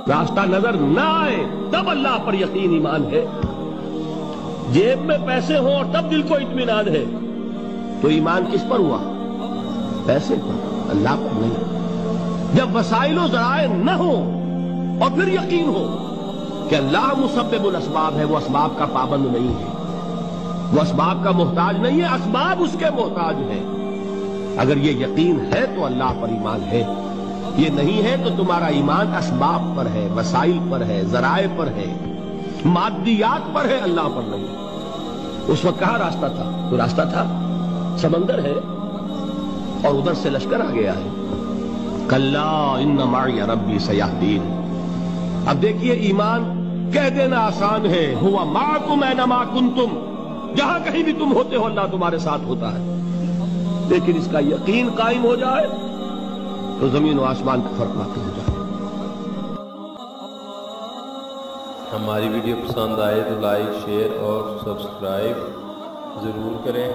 راستہ نظر نہ آئے تب اللہ پر یقین ایمان ہے. جیب میں پیسے ہوں اور تب دل کو اطمینان ہے تو ایمان کس پر ہوا؟ پیسے پر، اللہ پر نہیں. جب وسائل و ذرائع نہ ہوں اور پھر یقین ہو کہ اللہ مسبب الاسباب ہے، وہ اسباب کا پابند نہیں ہے، وہ اسباب کا محتاج نہیں ہے، اسباب اس کے محتاج ہیں. اگر یہ یقین ہے تو اللہ پر ایمان ہے، یہ نہیں ہے تو تمہارا ایمان اسباب پر ہے، وسائل پر ہے، ذرائع پر ہے، مادیات پر ہے، اللہ پر نہیں. اس وقت کہاں راستہ تھا؟ تو راستہ تھا سمندر ہے اور ادھر سے لشکر آ گیا ہے. کلا ان معی ربی سیہدین. اب دیکھیے ایمان کہہ دینا آسان ہے، ہوا معکم اینما کنتم، جہاں کہیں بھی تم ہوتے ہو اللہ تمہارے ساتھ ہوتا ہے. لیکن اس کا یقین قائم ہو جائے تو زمین و آسمان کا فرق واقع ہو جائے. ہماری ویڈیو پسند آئے تو لائک، شیئر اور سبسکرائب ضرور کریں.